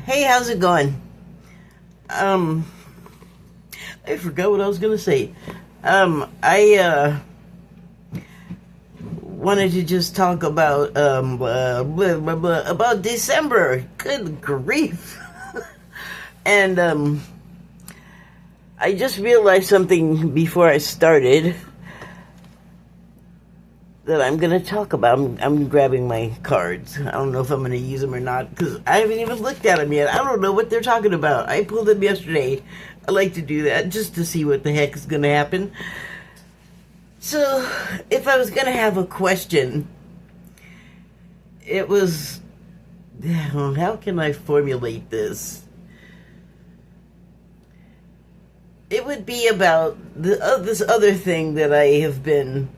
Hey, how's it going? Um, I forgot what I was gonna say. I wanted to just talk about blah, blah, blah, about December. Good grief! And I just realized something before I started that I'm gonna talk about. I'm grabbing my cards. I don't know if I'm gonna use them or not because I haven't even looked at them yet. I don't know what they're talking about. I pulled them yesterday. I like to do that just to see what the heck is gonna happen. So, if I was gonna have a question, it was, how can I formulate this? It would be about this other thing that I have been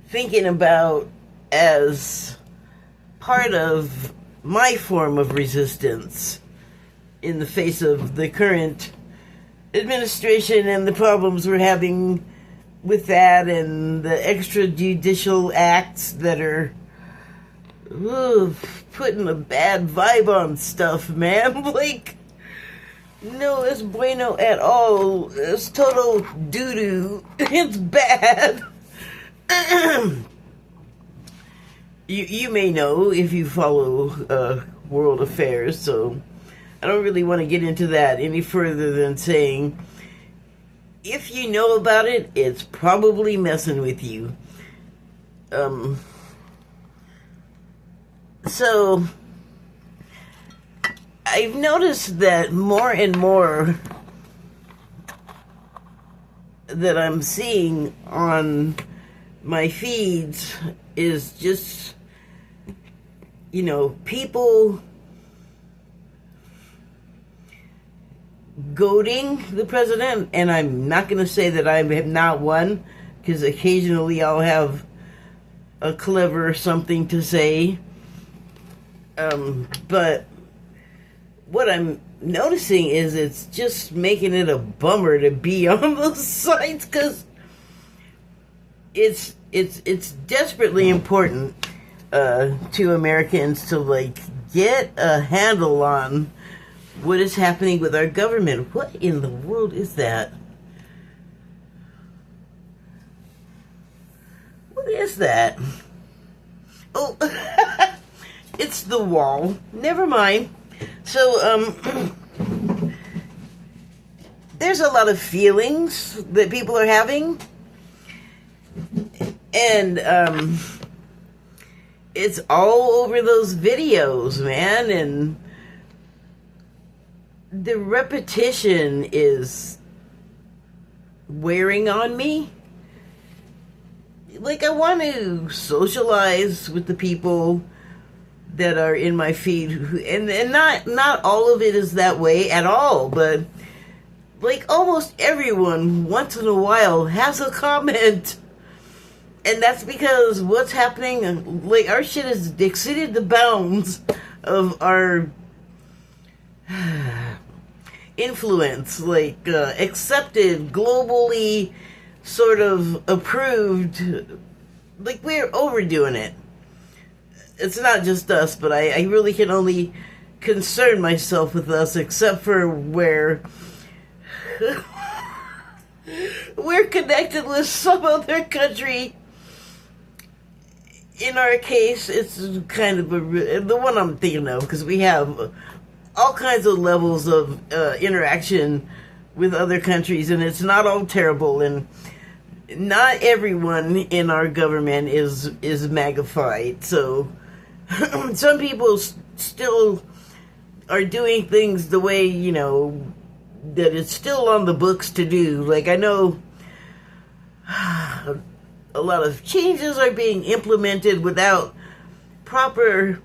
thinking about as part of my form of resistance in the face of the current administration and the problems we're having with that and the extrajudicial acts that are putting a bad vibe on stuff, man. Like, no, it's bueno at all. It's total doo-doo. It's bad. You may know if you follow world affairs, so I don't really want to get into that any further than saying if you know about it, it's probably messing with you. So I've noticed that more and more that I'm seeing on my feeds is just, people goading the president, and I'm not going to say that I have not one, because occasionally I'll have a clever something to say, but what I'm noticing is it's just making it a bummer to be on those sites, because it's desperately important to Americans to get a handle on what is happening with our government. What in the world is that? What is that? Oh, it's the wall. Never mind. So, there's a lot of feelings that people are having. And, it's all over those videos, man, and the repetition is wearing on me. I want to socialize with the people that are in my feed, and not all of it is that way at all, but almost everyone once in a while has a comment. And that's because what's happening, our shit has exceeded the bounds of our influence, accepted, globally sort of approved. We're overdoing it. It's not just us, but I really can only concern myself with us, except for where we're connected with some other country. In our case, it's kind of the one I'm thinking of, because we have all kinds of levels of interaction with other countries, and it's not all terrible, and not everyone in our government is magnified. So some people still are doing things the way, that it's still on the books to do. I know a lot of changes are being implemented without proper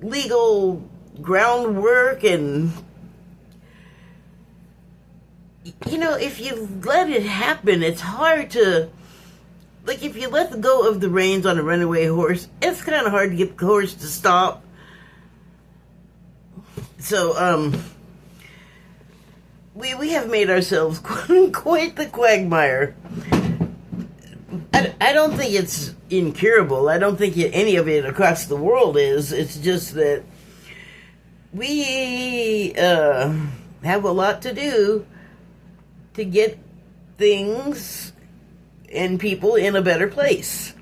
legal groundwork, and if you let it happen, it's hard to, if you let go of the reins on a runaway horse, it's kind of hard to get the horse to stop. So we have made ourselves quite the quagmire. I don't think it's incurable. I don't think any of it across the world is. It's just that we we have a lot to do to get things and people in a better place.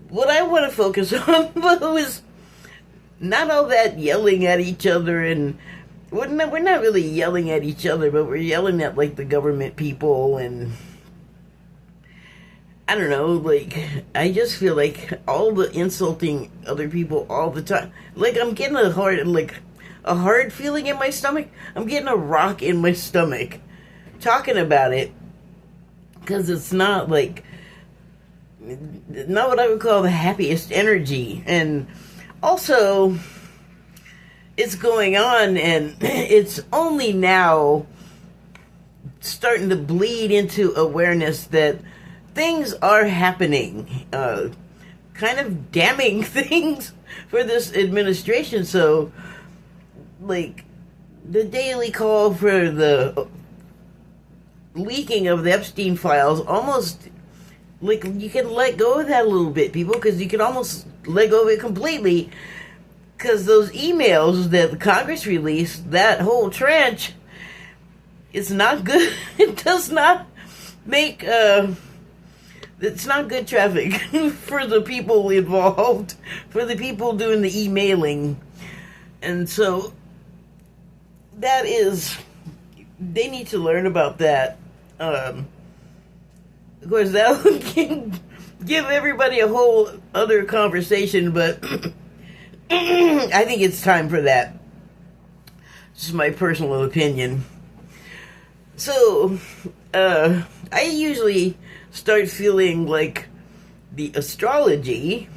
What I want to focus on, though, is not all that yelling at each other, and we're not really yelling at each other, but we're yelling at, like, the government people, and I don't know, like, I just feel like all the insulting other people all the time. Like, I'm getting a hard feeling in my stomach. I'm getting a rock in my stomach talking about it, because it's not, like, not what I would call the happiest energy. And also, it's going on, and it's only now starting to bleed into awareness that things are happening, kind of damning things for this administration. So, like, the daily call for the leaking of the Epstein files, almost, like, you can let go of that a little bit, people, because you can almost let go of it completely, because those emails that the Congress released, that whole tranche, it's not good. It does not make, it's not good traffic for the people involved, for the people doing the emailing. And so, that is, they need to learn about that. Of course, that can give everybody a whole other conversation, but I think it's time for that. Just my personal opinion. So, I usually start feeling like the astrology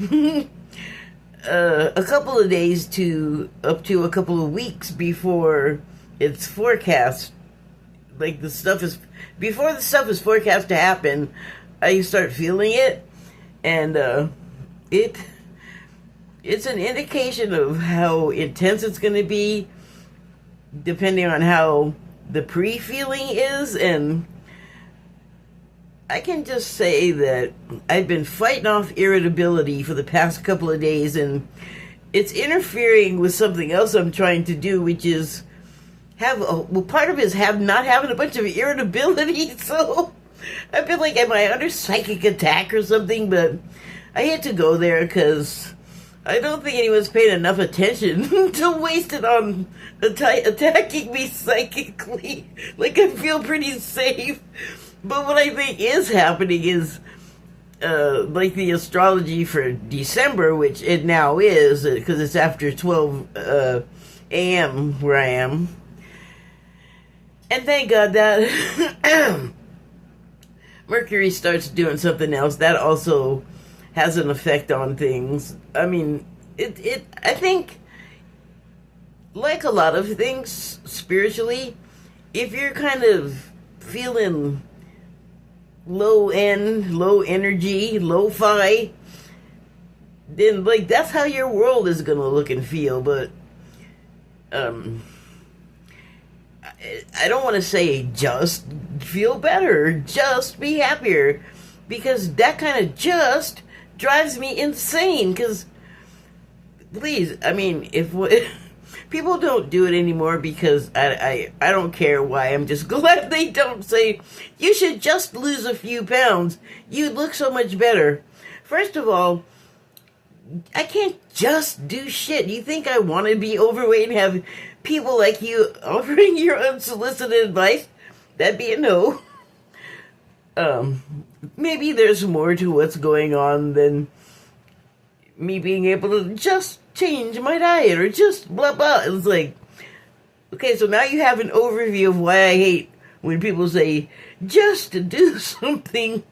a couple of days to up to a couple of weeks before it's forecast. Like, before the stuff is forecast to happen, I start feeling it, and it's an indication of how intense it's going to be, depending on how the pre-feeling is. And I can just say that I've been fighting off irritability for the past couple of days, and it's interfering with something else I'm trying to do, which is part of it is not having a bunch of irritability. So I've been like, am I under psychic attack or something? But I had to go there because I don't think anyone's paying enough attention to waste it on attacking me psychically. Like, I feel pretty safe. But what I think is happening is, like, the astrology for December, which it now is, because it's after 12 a.m. where I am. And thank God that Mercury starts doing something else. That also has an effect on things. I mean, I think, like a lot of things spiritually, if you're kind of feeling low energy, lo-fi, then, like, that's how your world is gonna look and feel. But I don't want to say just feel better, just be happier, because that kind of just drives me insane. Because, please, I mean, if people don't do it anymore, because I don't care why. I'm just glad they don't say, you should just lose a few pounds. You'd look so much better. First of all, I can't just do shit. You think I want to be overweight and have people like you offering your unsolicited advice? That'd be a no. Maybe there's more to what's going on than me being able to just change my diet or just blah blah. It's like, okay, so now you have an overview of why I hate when people say just to do something.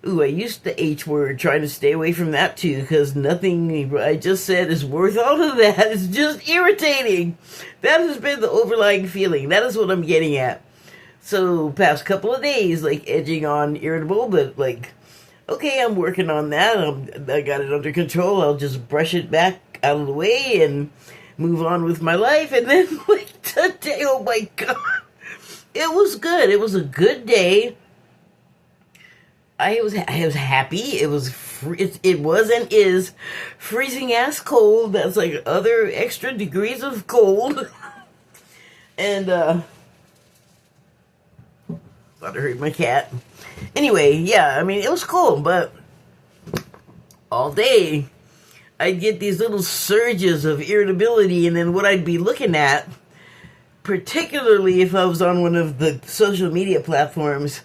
Ooh, I used the H word, trying to stay away from that too, because nothing I just said is worth all of that. It's just irritating. That has been the overlying feeling. That is what I'm getting at. So, past couple of days, like, edging on irritable, but, like, okay, I'm working on that. I got it under control. I'll just brush it back out of the way and move on with my life. And then, like, today, oh my God, it was good. It was a good day. I was happy. It was it was and is freezing ass cold. That's like other extra degrees of cold. And thought I heard my cat. Anyway, yeah, I mean, it was cold, but all day I'd get these little surges of irritability, and then what I'd be looking at, particularly if I was on one of the social media platforms,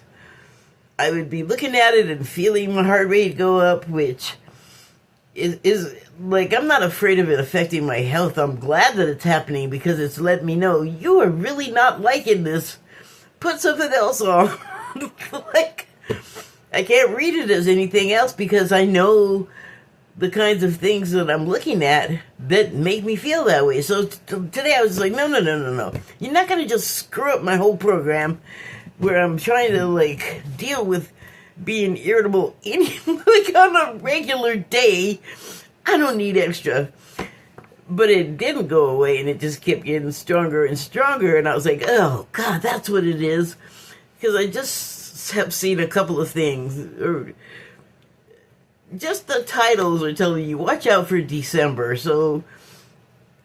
I would be looking at it and feeling my heart rate go up, which is like, I'm not afraid of it affecting my health. I'm glad that it's happening because it's let me know you are really not liking this. Put something else on. Like, I can't read it as anything else because I know the kinds of things that I'm looking at that make me feel that way. So today I was like, no. You're not going to just screw up my whole program where I'm trying to, like, deal with being irritable like on a regular day. I don't need extra. But it didn't go away, and it just kept getting stronger and stronger, and I was like, oh, God, that's what it is. Because I just have seen a couple of things, or just the titles are telling you, watch out for December. So,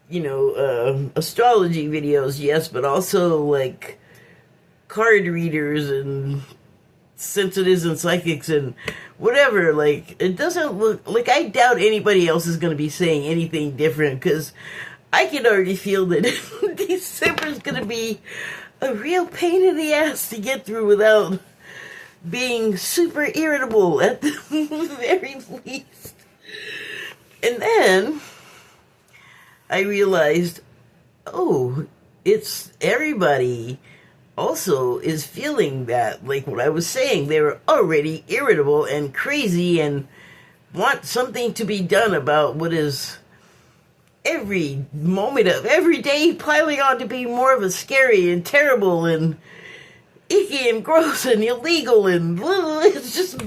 you know, astrology videos, yes, but also, like, card readers and sensitives and psychics and whatever. Like, it doesn't look like, I doubt anybody else is going to be saying anything different, because I can already feel that December is going to be a real pain in the ass to get through without being super irritable at the very least. And then I realized, oh, it's everybody also is feeling that, like what I was saying, they were already irritable and crazy and want something to be done about what is every moment of every day piling on to be more of a scary and terrible and icky and gross and illegal, and it's just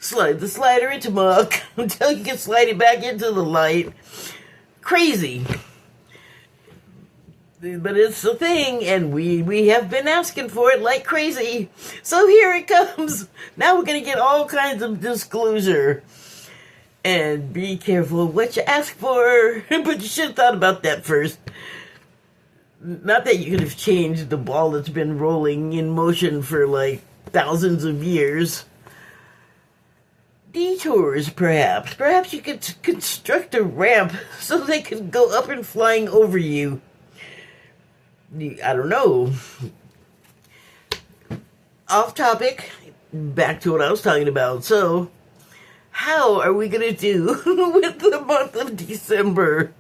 slide the slider into muck until you can slide it back into the light. Crazy. But it's a thing, and we have been asking for it like crazy. So here it comes. Now we're going to get all kinds of disclosure. And be careful what you ask for. But you should have thought about that first. Not that you could have changed the ball that's been rolling in motion for like thousands of years. Detours, perhaps. Perhaps you could construct a ramp so they could go up and flying over you. I don't know. Off topic, back to what I was talking about. So, how are we going to do with the month of December?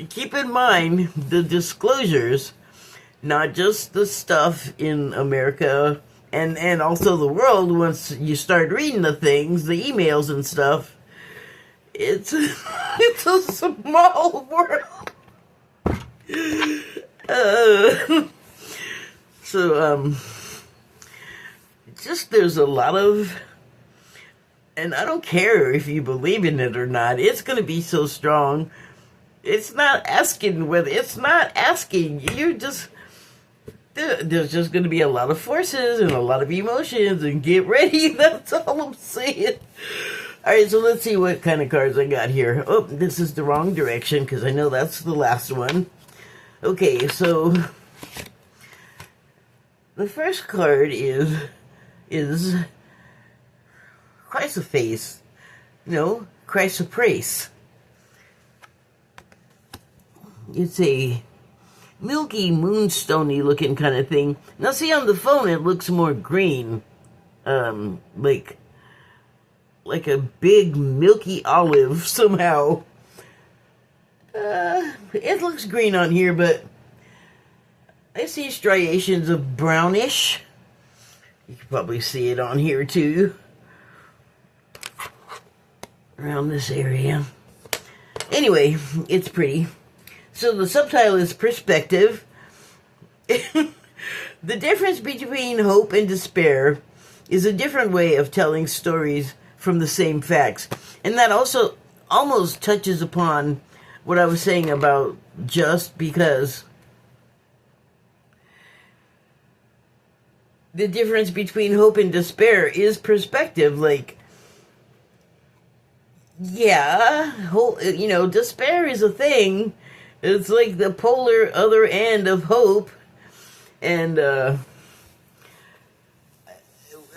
Keep in mind the disclosures, not just the stuff in America and also the world. Once you start reading the things, the emails and stuff, it's a small world. Just there's a lot of, and I don't care if you believe in it or not, it's going to be so strong. It's not asking whether, it's not asking, you're just, there's just going to be a lot of forces and a lot of emotions, and get ready, that's all I'm saying. Alright, so let's see what kind of cards I got here. Oh, this is the wrong direction, because I know that's the last one. Okay, so the first card is Chrysoprase. No, Chrysoprase. It's a milky, moonstony looking kind of thing. Now see, on the phone it looks more green. Like a big milky olive somehow. It looks green on here, but I see striations of brownish. You can probably see it on here too. Around this area. Anyway, it's pretty. So the subtitle is Perspective. The difference between hope and despair is a different way of telling stories from the same facts. And that also almost touches upon what I was saying about just because the difference between hope and despair is perspective. Like, yeah, despair is a thing. It's like the polar other end of hope. And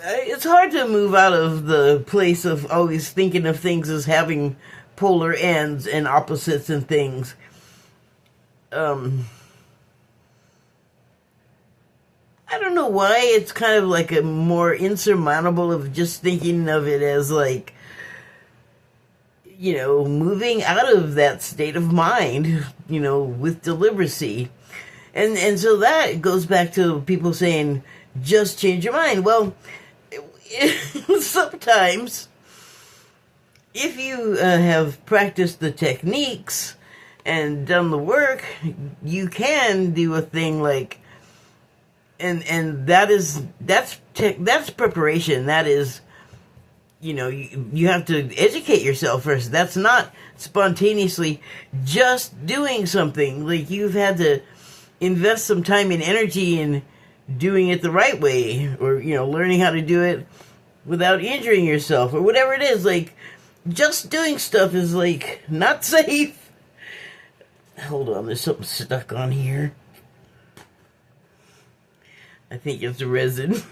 it's hard to move out of the place of always thinking of things as having polar ends and opposites and things. I don't know why it's kind of like a more insurmountable of just thinking of it as like, moving out of that state of mind, with deliberacy. And so that goes back to people saying, just change your mind. Well, sometimes, if you have practiced the techniques and done the work, you can do a thing like, and that's preparation. That is, you have to educate yourself first. That's not spontaneously just doing something. Like, you've had to invest some time and energy in doing it the right way, or, learning how to do it without injuring yourself, or whatever it is. Like, just doing stuff is, like, not safe. Hold on, there's something stuck on here. I think it's resin.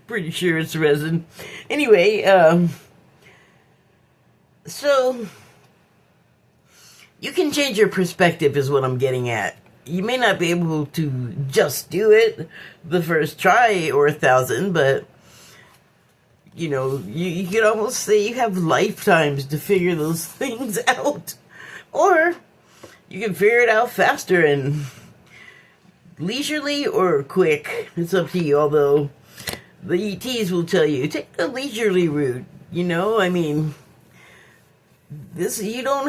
Pretty sure it's resin. Anyway, so you can change your perspective is what I'm getting at. You may not be able to just do it the first try or 1,000, but you could almost say you have lifetimes to figure those things out. Or you can figure it out faster and leisurely or quick. It's up to you, although the ETs will tell you, take the leisurely route. You don't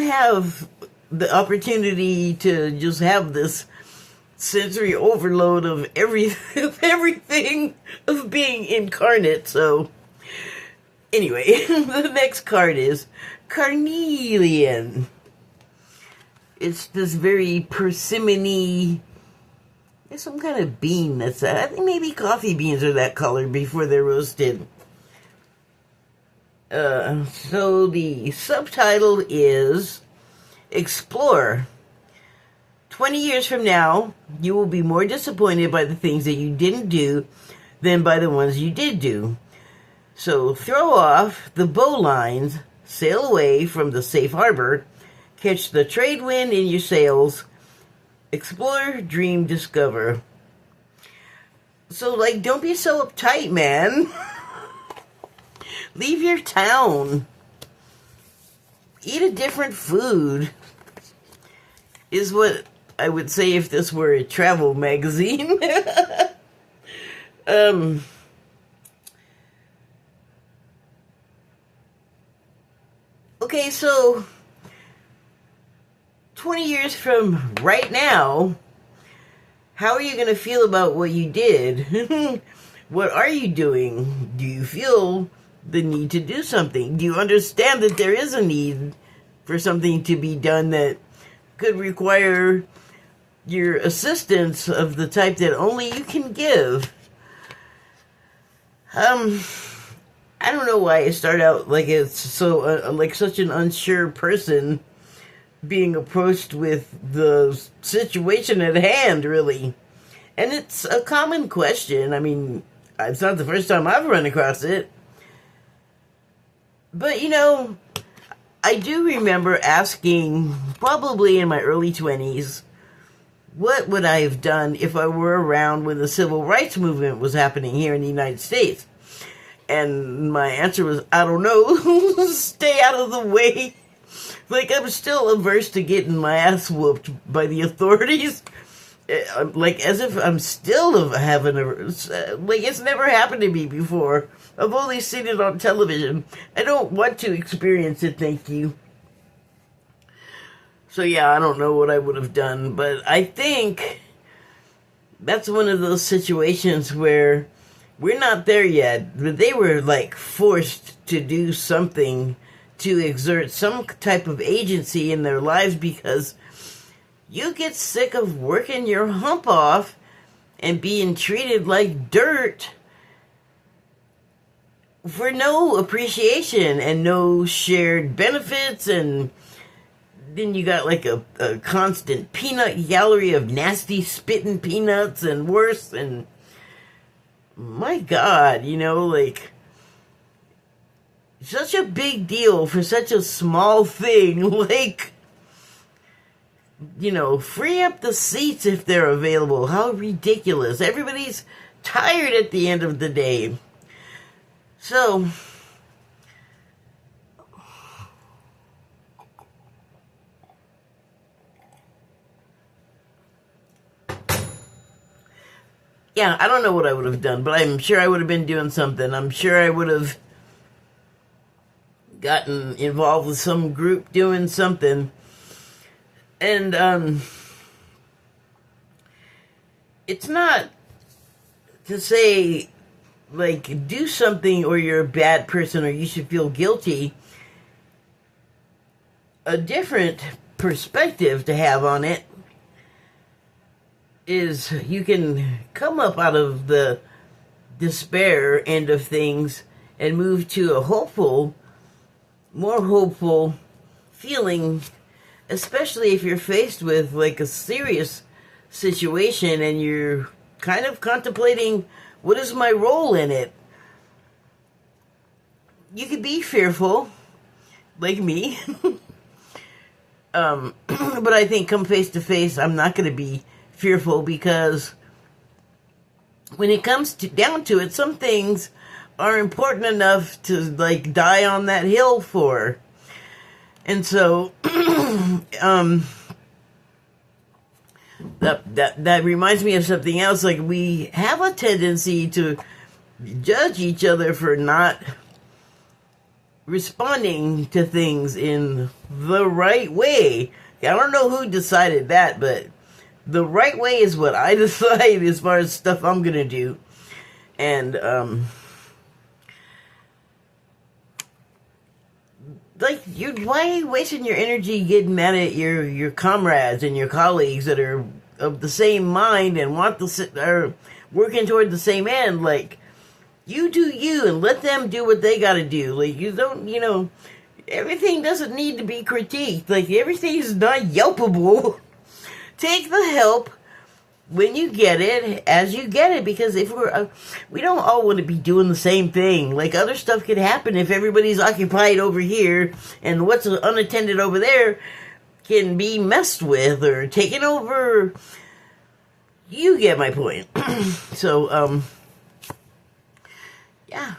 have the opportunity to just have this sensory overload of everything of being incarnate. So anyway, the next card is carnelian. It's this very persimmon-y, there's some kind of bean that's that. I think maybe coffee beans are that color before they're roasted. So the subtitle is Explore. 20 years from now, you will be more disappointed by the things that you didn't do than by the ones you did do. So throw off the bowlines, sail away from the safe harbor, catch the trade wind in your sails, explore, dream, discover. So, like, don't be so uptight, man. Leave your town. Eat a different food. Is what I would say if this were a travel magazine. Okay, so 20 years from right now, how are you going to feel about what you did? What are you doing? Do you feel the need to do something? Do you understand that there is a need for something to be done that could require your assistance of the type that only you can give? I don't know why I start out like it's so like such an unsure person being approached with the situation at hand, really. And it's a common question. I mean, it's not the first time I've run across it. But, I do remember asking, probably in my early 20s, what would I have done if I were around when the civil rights movement was happening here in the United States? And my answer was, I don't know. Stay out of the way. Like, I'm still averse to getting my ass whooped by the authorities. Like, as if I'm still having like, it's never happened to me before. I've only seen it on television. I don't want to experience it, thank you. So yeah, I don't know what I would have done, but I think that's one of those situations where we're not there yet, but they were, like, forced to do something to exert some type of agency in their lives, because you get sick of working your hump off and being treated like dirt for no appreciation and no shared benefits. And then you got like a constant peanut gallery of nasty spitting peanuts and worse. And my God, like, such a big deal for such a small thing. Like, free up the seats if they're available. How ridiculous. Everybody's tired at the end of the day. So, yeah, I don't know what I would have done, but I'm sure I would have been doing something. I'm sure I would have gotten involved with some group doing something. And it's not to say, like, do something or you're a bad person or you should feel guilty. A different perspective to have on it is you can come up out of the despair end of things and move to a more hopeful feeling, especially if you're faced with like a serious situation and you're kind of contemplating, what is my role in it? You could be fearful, like me. But I think come face to face, I'm not going to be fearful, because when it comes down to it, some things are important enough to like die on that hill for. And so that reminds me of something else. Like, we have a tendency to judge each other for not responding to things in the right way. I don't know who decided that, but the right way is what I decide as far as stuff I'm gonna do. And like, why are you wasting your energy getting mad at your comrades and your colleagues that are of the same mind and are working toward the same end? Like, you do you and let them do what they gotta do. Like, you don't, everything doesn't need to be critiqued. Like, everything's not yelpable. Take the help when you get it, as you get it, because if we don't all want to be doing the same thing. Like, other stuff could happen if everybody's occupied over here, and what's unattended over there can be messed with or taken over. You get my point. So, yeah.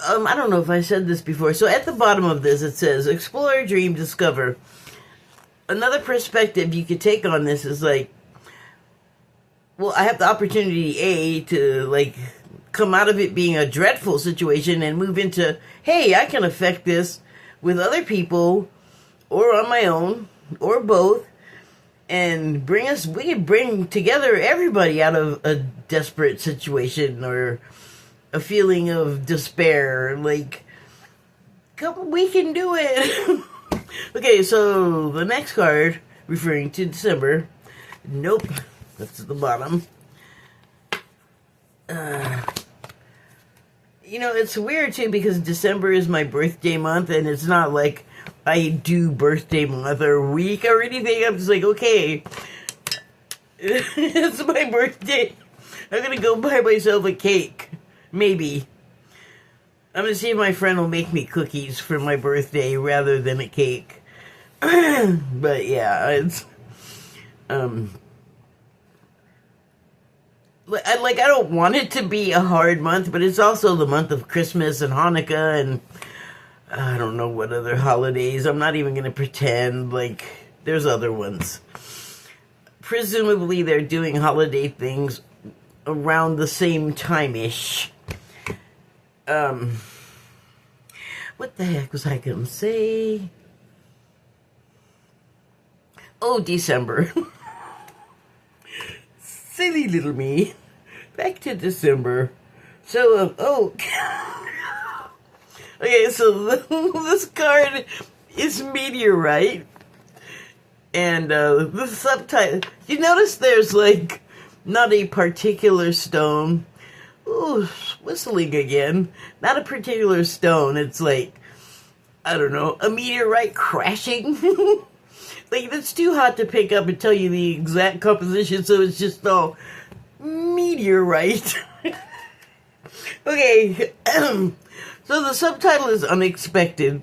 I don't know if I said this before. So at the bottom of this, it says, explore, dream, discover. Another perspective you could take on this is like, well, I have the opportunity, to like come out of it being a dreadful situation and move into, hey, I can affect this with other people or on my own or both, and we can bring together everybody out of a desperate situation or a feeling of despair. Like, come, we can do it. Okay, so the next card, referring to December. Nope, that's at the bottom. It's weird too, because December is my birthday month, and it's not like I do birthday month or week or anything. I'm just like, okay, it's my birthday. I'm gonna go buy myself a cake. Maybe. I'm gonna see if my friend will make me cookies for my birthday rather than a cake. But yeah, it's I don't want it to be a hard month, but it's also the month of Christmas and Hanukkah and I don't know what other holidays. I'm not even gonna pretend like there's other ones. Presumably they're doing holiday things around the same time-ish. What the heck was I gonna say? Oh, December. Silly little me. Back to December. So, okay, so this card is Meteorite. And the subtitle, you notice there's like not a particular stone. Ooh, whistling again. Not a particular stone. It's like, I don't know, a meteorite crashing. Like, it's too hot to pick up and tell you the exact composition, so it's just all meteorite. Okay, so the subtitle is unexpected.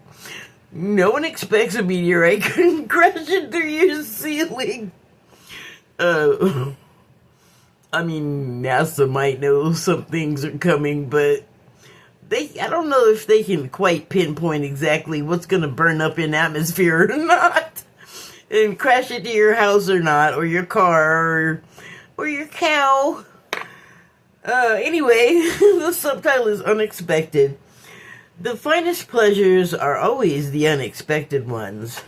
No one expects a meteorite crashing through your ceiling. I mean, NASA might know some things are coming, but I don't know if they can quite pinpoint exactly what's going to burn up in atmosphere or not, and crash into your house or not, or your car, or your cow. Anyway, the subtitle is unexpected. The finest pleasures are always the unexpected ones.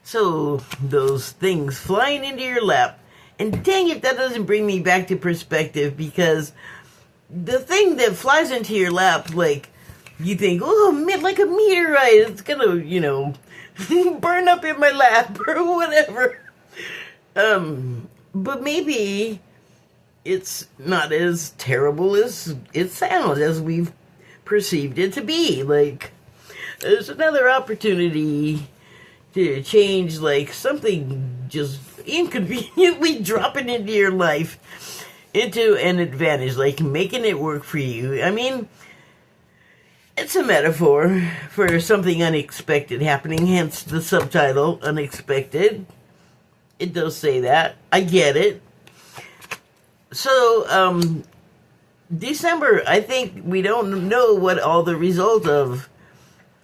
So, those things flying into your lap. And dang if that doesn't bring me back to perspective, because the thing that flies into your lap, like, you think, oh, like a meteorite, it's gonna, burn up in my lap or whatever. But maybe it's not as terrible as it sounds, as we've perceived it to be. Like, there's another opportunity to change, like, something just inconveniently dropping into your life into an advantage, like making it work for you. I mean, it's a metaphor for something unexpected happening, hence the subtitle, Unexpected. It does say that. I get it. So, December, I think we don't know what all the result of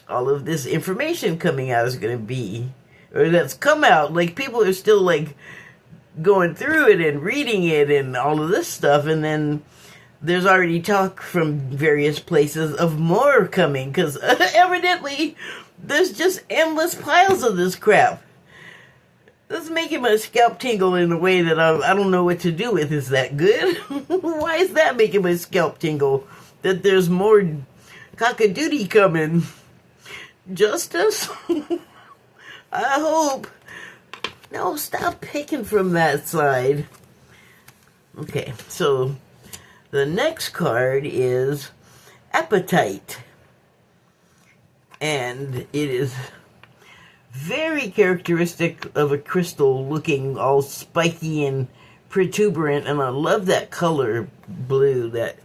all of this information coming out is going to be. Or that's come out. Like, people are still, like, going through it and reading it and all of this stuff. And then there's already talk from various places of more coming. Because evidently, there's just endless piles of this crap. That's making my scalp tingle in a way that I don't know what to do with. Is that good? Why is that making my scalp tingle? That there's more cockadoodie coming. Justice? I hope. No, stop picking from that side. Okay, so the next card is Appetite. And it is very characteristic of a crystal, looking all spiky and protuberant, and I love that color blue, that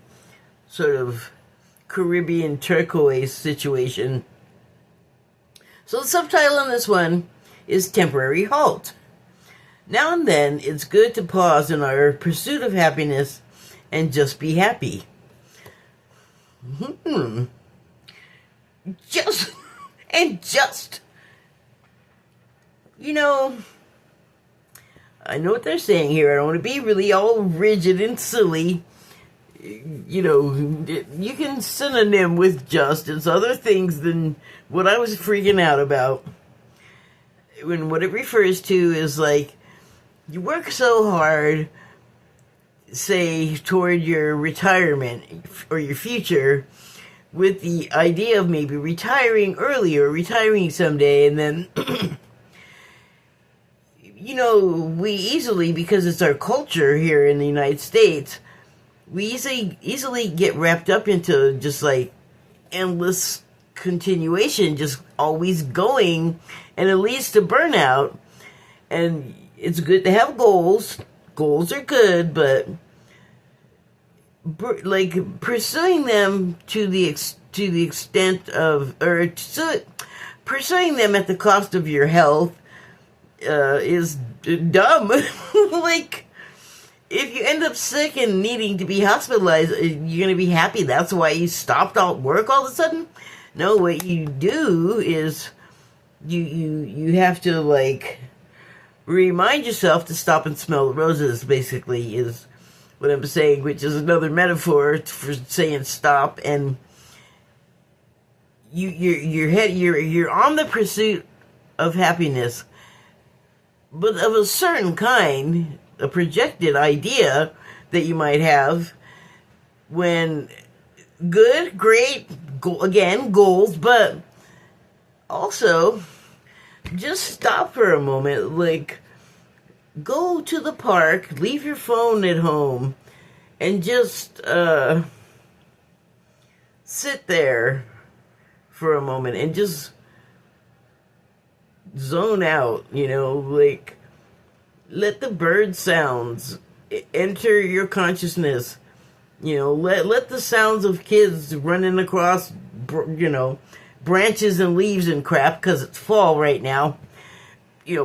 sort of Caribbean turquoise situation. So the subtitle on this one is Temporary Halt. Now and then, it's good to pause in our pursuit of happiness and just be happy. Just. I know what they're saying here. I don't want to be really all rigid and silly. You can synonym with just. It's other things than what I was freaking out about. When what it refers to is like, you work so hard, say, toward your retirement or your future, with the idea of maybe retiring early or retiring someday, and then, we easily, because it's our culture here in the United States, we easily get wrapped up into just like endless continuation, just always going, and it leads to burnout. And it's good to have goals. Goals are good, but like pursuing them to the extent of, or pursuing them at the cost of your health is dumb. Like, if you end up sick and needing to be hospitalized, you're going to be happy that's why you stopped all work all of a sudden? No, what you do is you have to, like, remind yourself to stop and smell the roses, basically, is what I'm saying, which is another metaphor for saying stop. And you're on the pursuit of happiness, but of a certain kind, a projected idea that you might have, when good, great, again, goals, but also just stop for a moment. Like, go to the park, leave your phone at home, and just sit there for a moment and just zone out, like, let the bird sounds enter your consciousness. Let the sounds of kids running across, branches and leaves and crap, because it's fall right now.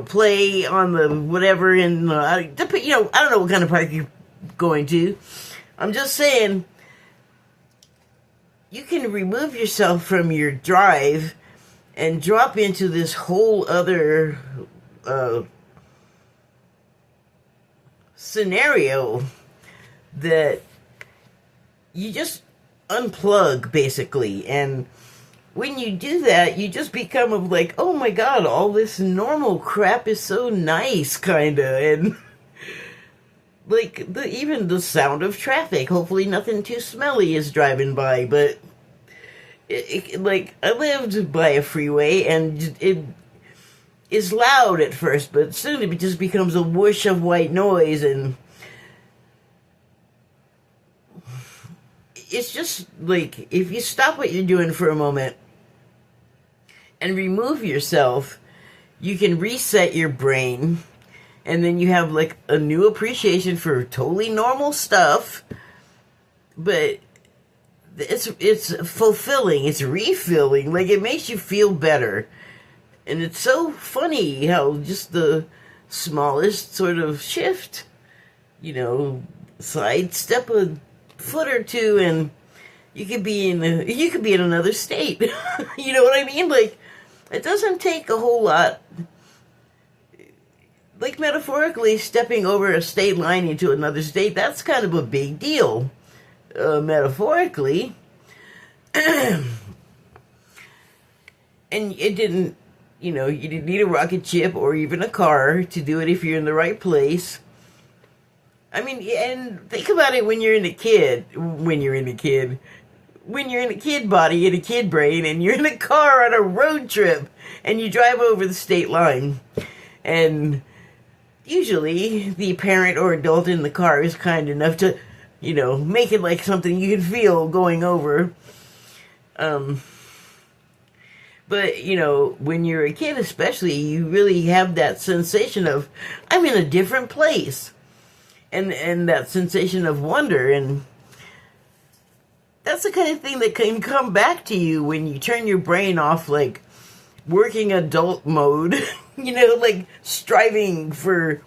Play on the whatever I don't know what kind of park you're going to. I'm just saying, you can remove yourself from your drive and drop into this whole other scenario that you just unplug, basically. And when you do that, you just become of like, oh my god, all this normal crap is so nice, kinda. And like, even the sound of traffic, hopefully nothing too smelly is driving by, but like, I lived by a freeway, and it is loud at first, but soon it just becomes a whoosh of white noise, and it's just like, if you stop what you're doing for a moment and remove yourself, you can reset your brain, and then you have like a new appreciation for totally normal stuff. But it's fulfilling, it's refilling, like, it makes you feel better. And it's so funny how just the smallest sort of shift, sidestep a foot or two, and you could be in another state. You know what I mean? Like, it doesn't take a whole lot. Like, metaphorically, stepping over a state line into another state, that's kind of a big deal, metaphorically. And it didn't, you didn't need a rocket ship or even a car to do it if you're in the right place. I mean, and think about it when you're in a kid body, in a kid brain, and you're in a car on a road trip, and you drive over the state line, and usually the parent or adult in the car is kind enough to, make it like something you can feel going over. But, when you're a kid especially, you really have that sensation of, I'm in a different place. And that sensation of wonder, and that's the kind of thing that can come back to you when you turn your brain off, like, working adult mode, like, striving for,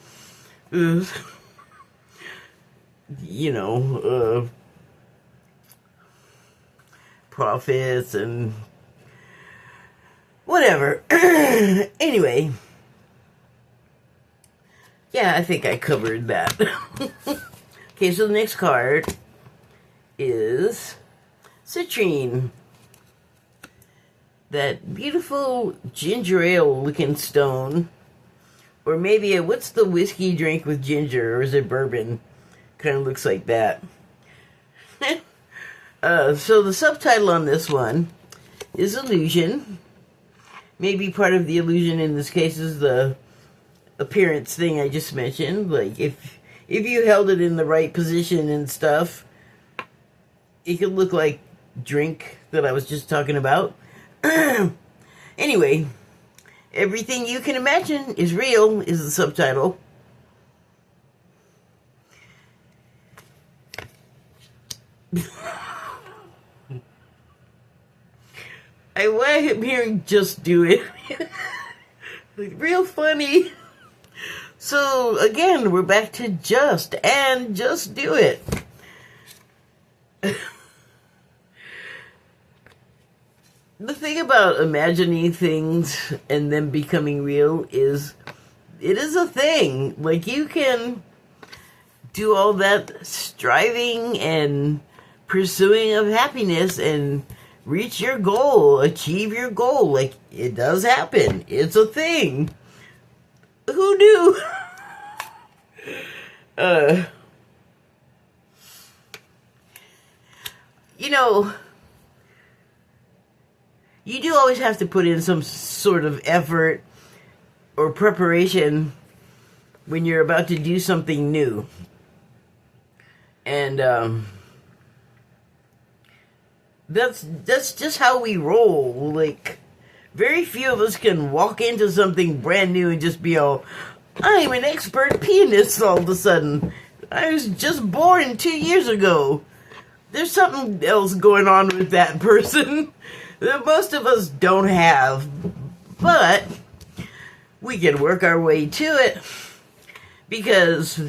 profits and whatever. Anyway, yeah, I think I covered that. Okay, so the next card is citrine. That beautiful ginger ale looking stone. Or maybe what's the whiskey drink with ginger? Or is it bourbon? Kind of looks like that. So the subtitle on this one is illusion. Maybe part of the illusion in this case is the appearance thing I just mentioned. Like, if you held it in the right position and stuff, it could look like drink that I was just talking about. Anyway, everything you can imagine is real is the subtitle. Why I'm hearing just do it. Like, real funny. So again, we're back to just do it. The thing about imagining things and them becoming real is, it is a thing. Like, you can do all that striving and pursuing of happiness and reach your goal, achieve your goal. Like, it does happen. It's a thing. Who knew? You do always have to put in some sort of effort or preparation when you're about to do something new. And that's just how we roll. Like, very few of us can walk into something brand new and just be all, I'm an expert pianist all of a sudden. I was just born 2 years ago. There's something else going on with that person that most of us don't have. But we can work our way to it. Because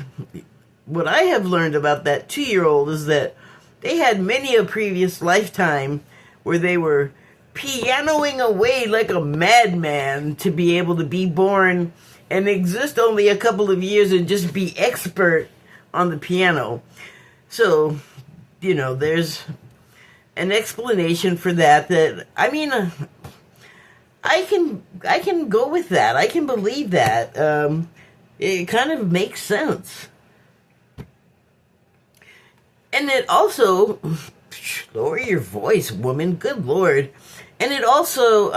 what I have learned about that 2-year-old is that they had many a previous lifetime where they were pianoing away like a madman to be able to be born and exist only a couple of years and just be expert on the piano. So, you know, there's an explanation for that. I mean, I can go with that. I can believe that. It kind of makes sense. And it also, lower your voice, woman, good Lord. And it also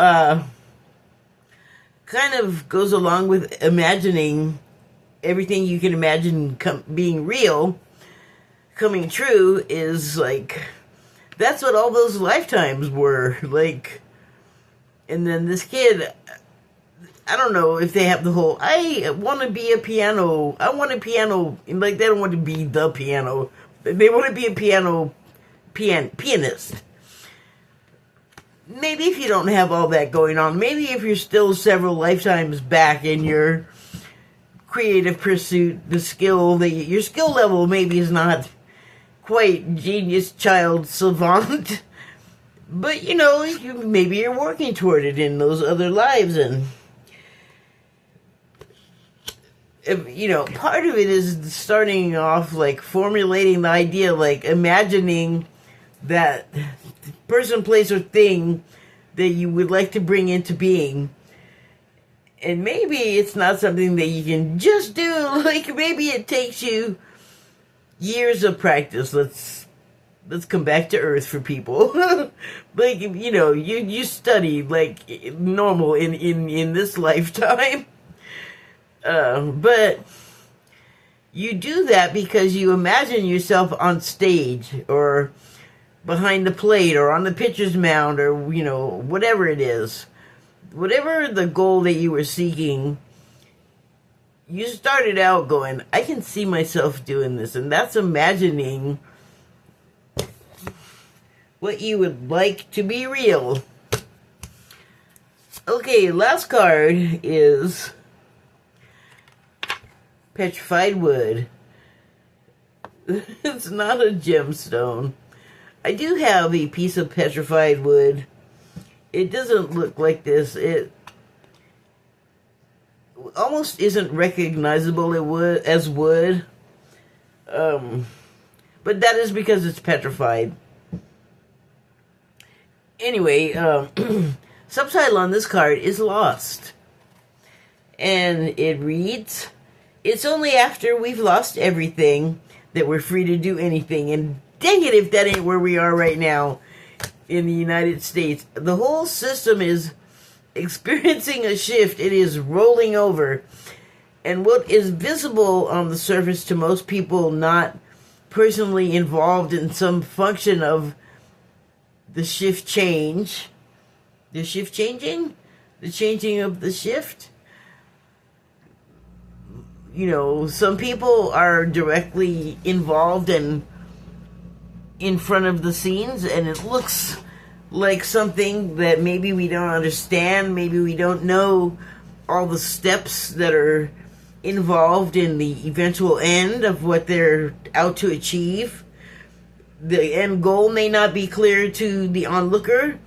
kind of goes along with imagining everything you can imagine being real, coming true, is like, that's what all those lifetimes were, like. And then this kid, I don't know if they have the whole, I want to be a piano, like, they don't want to be the piano, they want to be a pianist. Maybe if you don't have all that going on, maybe if you're still several lifetimes back in your creative pursuit, your skill level maybe is not quite genius child savant, but you know, maybe you're working toward it in those other lives. And you know, part of it is starting off, like, formulating the idea, like, imagining that person, place, or thing that you would like to bring into being. And maybe it's not something that you can just do. Like, maybe it takes you years of practice. Let's come back to earth for people. Like, you know, you study like normal in this lifetime. But you do that because you imagine yourself on stage or behind the plate or on the pitcher's mound or, you know, whatever it is. Whatever the goal that you were seeking, you started out going, I can see myself doing this. And that's imagining what you would like to be real. Okay, last card is petrified wood. It's not a gemstone. I do have a piece of petrified wood. It doesn't look like this. It almost isn't recognizable as wood. But that is because it's petrified. Anyway, subtitle on this card is Lost. And it reads, it's only after we've lost everything that we're free to do anything. And dang it if that ain't where we are right now in the United States. The whole system is experiencing a shift. It is rolling over. And what is visible on the surface to most people not personally involved in some function of the shift change, the shift changing, the changing of the shift. You know, some people are directly involved and in front of the scenes, and it looks like something that maybe we don't understand, maybe we don't know all the steps that are involved in the eventual end of what they're out to achieve. The end goal may not be clear to the onlooker,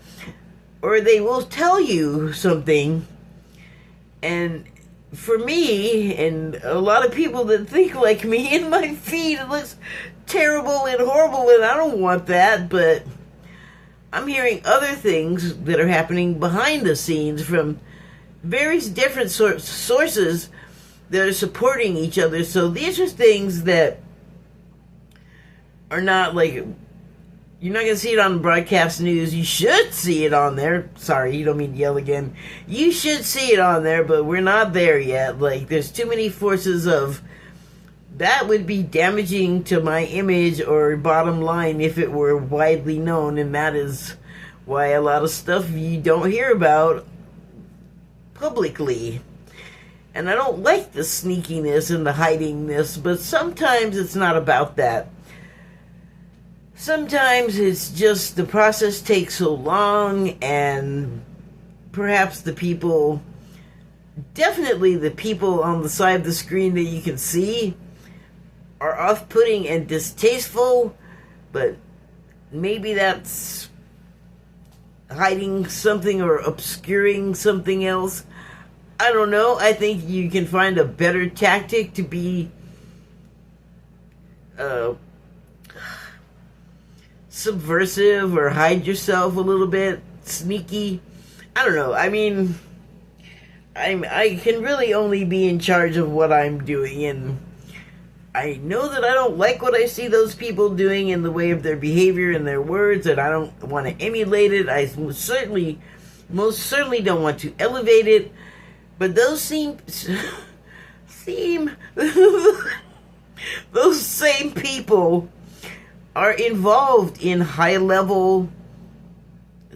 or they will tell you something. And for me, and a lot of people that think like me, in my feed, it looks terrible and horrible, and I don't want that, but I'm hearing other things that are happening behind the scenes from various different sources that are supporting each other. So these are things that are not, like, You're not going to see it on broadcast news. You should see it on there. Sorry, you don't mean to yell again. You should see it on there, but we're not there yet. Like, there's too many forces of... That would be damaging to my image or bottom line if it were widely known, and that is why a lot of stuff you don't hear about publicly. And I don't like the sneakiness and the hidingness, but sometimes it's not about that. Sometimes it's just the process takes so long, and perhaps the people, definitely the people on the side of the screen that you can see, are off-putting and distasteful, but maybe that's hiding something or obscuring something else. I don't know. I think you can find a better tactic to be subversive or hide yourself a little bit, sneaky. I don't know. I mean, I can really only be in charge of what I'm doing, and I know that I don't like what I see those people doing in the way of their behavior and their words, and I don't want to emulate it. I most certainly don't want to elevate it, but those those same people are involved in high-level,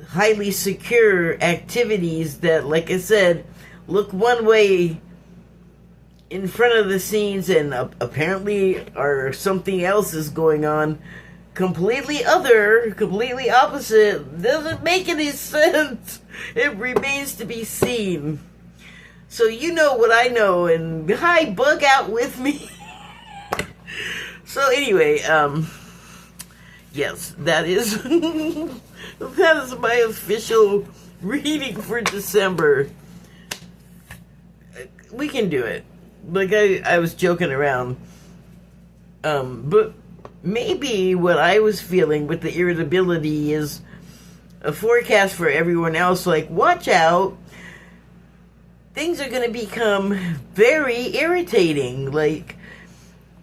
highly secure activities that, like I said, look one way in front of the scenes and apparently or something else is going on completely opposite. Doesn't make any sense. It remains to be seen. So you know what I know, and hi, bug out with me. So anyway, yes, that is my official reading for December. We can do it. Like, I was joking around. But maybe what I was feeling with the irritability is a forecast for everyone else. Like, watch out. Things are going to become very irritating. Like,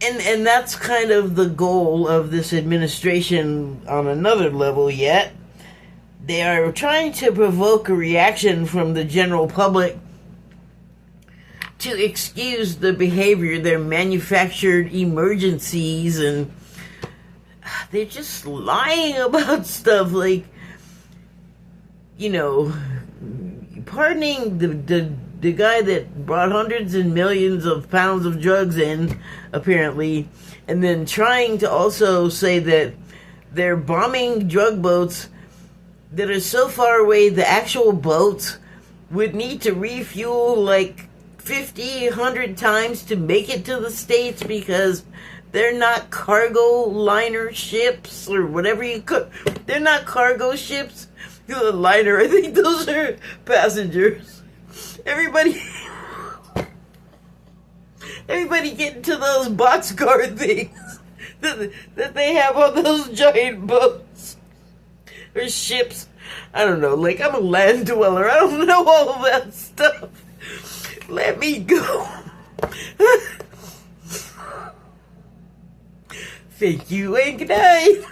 and that's kind of the goal of this administration on another level yet. They are trying to provoke a reaction from the general public to excuse the behavior. They're manufactured emergencies, and they're just lying about stuff. Like, you know, pardoning the guy that brought hundreds and millions of pounds of drugs in, apparently, and then trying to also say that they're bombing drug boats that are so far away the actual boats would need to refuel like 50, 100 times to make it to the States because they're not cargo liner ships or whatever you could. They're not cargo ships. The liner, I think those are passengers. Everybody get into those boxcar things that they have on those giant boats or ships. I don't know. Like, I'm a land dweller. I don't know all of that stuff. Let me go. Thank you and good night.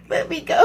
Let me go.